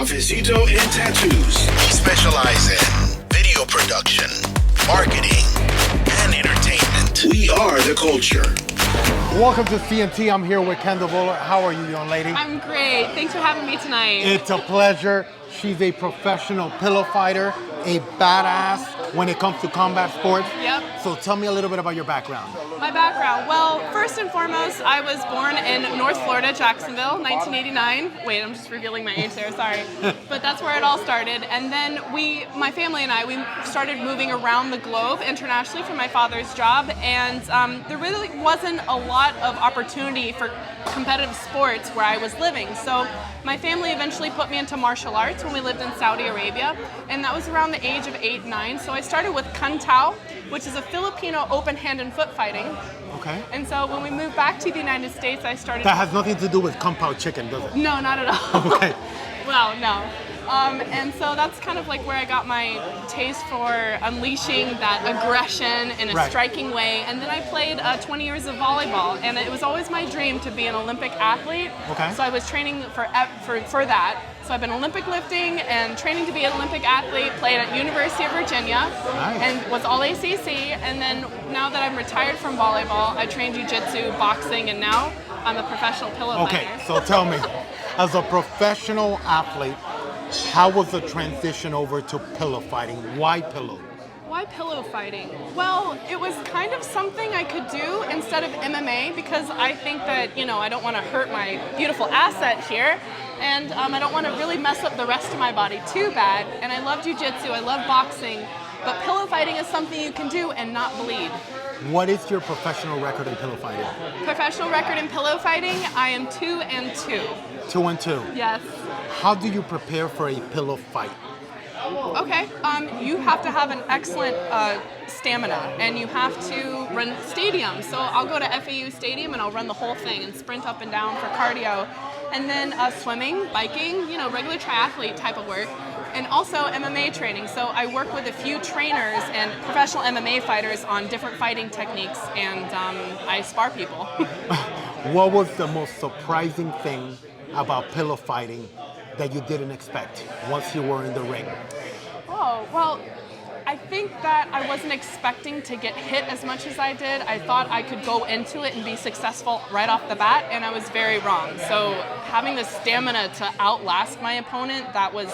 Cafecito and Tattoos. We specialize in video production, marketing, and entertainment. We are the culture. Welcome to CNT. I'm here with Kendahl Voelker. How are you, young lady? I'm great. Thanks for having me tonight. It's a pleasure. She's a professional pillow fighter, a badass when it comes to combat sports. Yep. So tell me a little bit about your background. My background. Well, first and foremost, I was born in North Florida, Jacksonville, 1989. Wait, I'm just revealing my age there, sorry. But that's where it all started. And then my family and I, we started moving around the globe internationally for my father's job. And there really wasn't a lot of opportunity for competitive sports where I was living. So my family eventually put me into martial arts when we lived in Saudi Arabia. And that was around the age of 8, 9. So I started with Kendahl, which is a Filipino open hand and foot fighting. Okay. And so when we moved back to the United States, I started... That has nothing to do with kung pao chicken, does it? No, not at all. Okay. Well, no. And so that's kind of like where I got my taste for unleashing that aggression in a striking way. And then I played 20 years of volleyball, and it was always my dream to be an Olympic athlete. Okay. So I was training for that. So I've been Olympic lifting and training to be an Olympic athlete, played at University of Virginia, and was all ACC. And then now that I'm retired from volleyball, I train jiu-jitsu, boxing, and now I'm a professional pillow fighter. Okay, so tell me, as a professional athlete, how was the transition over to pillow fighting? Why pillow? Why pillow fighting? Well, it was kind of something I could do instead of MMA because I think that, I don't want to hurt my beautiful asset here. And I don't want to really mess up the rest of my body too bad. And I love jiu-jitsu, I love boxing, but pillow fighting is something you can do and not bleed. What is your professional record in pillow fighting? Professional record in pillow fighting, I am 2-2. 2-2? Yes. How do you prepare for a pillow fight? Okay, you have to have an excellent stamina, and you have to run stadiums. So I'll go to FAU Stadium and I'll run the whole thing and sprint up and down for cardio. And then swimming, biking, regular triathlete type of work. And also MMA training. So I work with a few trainers and professional MMA fighters on different fighting techniques, and I spar people. What was the most surprising thing about pillow fighting that you didn't expect once you were in the ring? Oh, well, I think that I wasn't expecting to get hit as much as I did. I thought I could go into it and be successful right off the bat, and I was very wrong. So having the stamina to outlast my opponent, that was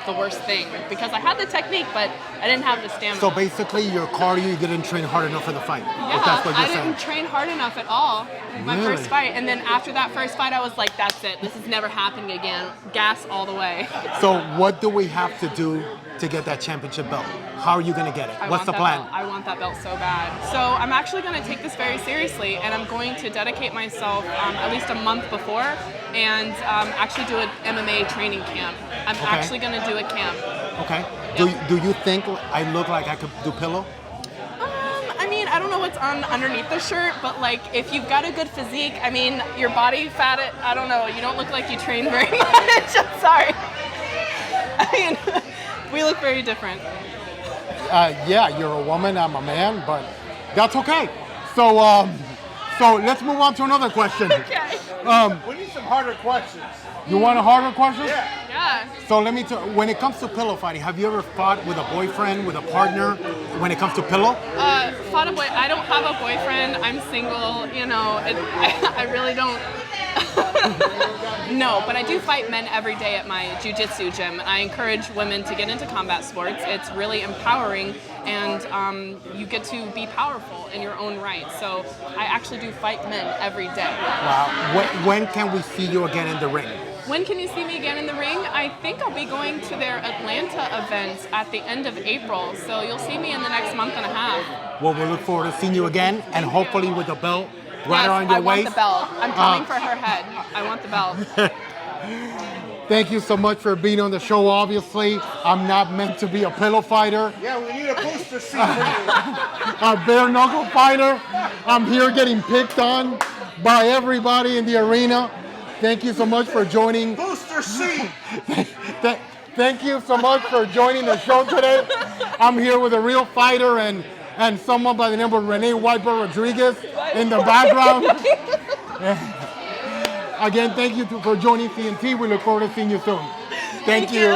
the worst thing, because I had the technique, but I didn't have the stamina. So basically, your cardio, you didn't train hard enough for the fight. Yeah, that's what you're I saying. didn't train hard enough at all. My first fight, and then after that first fight, I was like, that's it. This is never happening again. Gas all the way. So what do we have to do to get that championship belt? How are you going to get it? What's the plan? I want that belt so bad. So I'm actually going to take this very seriously, and I'm going to dedicate myself at least a month before and actually do an MMA training camp. I'm actually going to do a camp. Okay. Yep. Do you think I look like I could do pillow? I don't know what's underneath the shirt, but if you've got a good physique, your body fat, I don't know, you don't look like you train very much. I'm sorry. We look very different. Yeah, you're a woman, I'm a man, but that's okay. So let's move on to another question. Okay. We need some harder questions. You want a harder question? Yeah. So let me tell you, when it comes to pillow fighting, have you ever fought with a boyfriend, with a partner, when it comes to pillow? I don't have a boyfriend. I'm single. I really don't. No, but I do fight men every day at my jiu-jitsu gym. I encourage women to get into combat sports. It's really empowering, and you get to be powerful in your own right. So I actually do fight men every day. Wow. When can we see you again in the ring? When can you see me again in the ring? I think I'll be going to their Atlanta event at the end of April, so you'll see me in the next month and a half. Well, we look forward to seeing you again, and hopefully with the belt right around your waist. I want the belt. I'm coming for her head. I want the belt. Thank you so much for being on the show, obviously. I'm not meant to be a pillow fighter. Yeah, we need a booster seat for you. A bare knuckle fighter. I'm here getting picked on by everybody in the arena. Thank you so much for joining. Booster seat. Thank you so much for joining the show today. I'm here with a real fighter and someone by the name of Renee Whitebird Rodriguez in the background. Again, thank you for joining CNT. We look forward to seeing you soon. Thank you.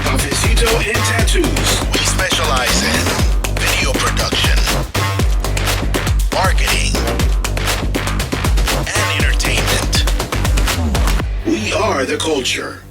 Cafecito and Tattoos. We specialize in video production, marketing, and entertainment. We are the culture.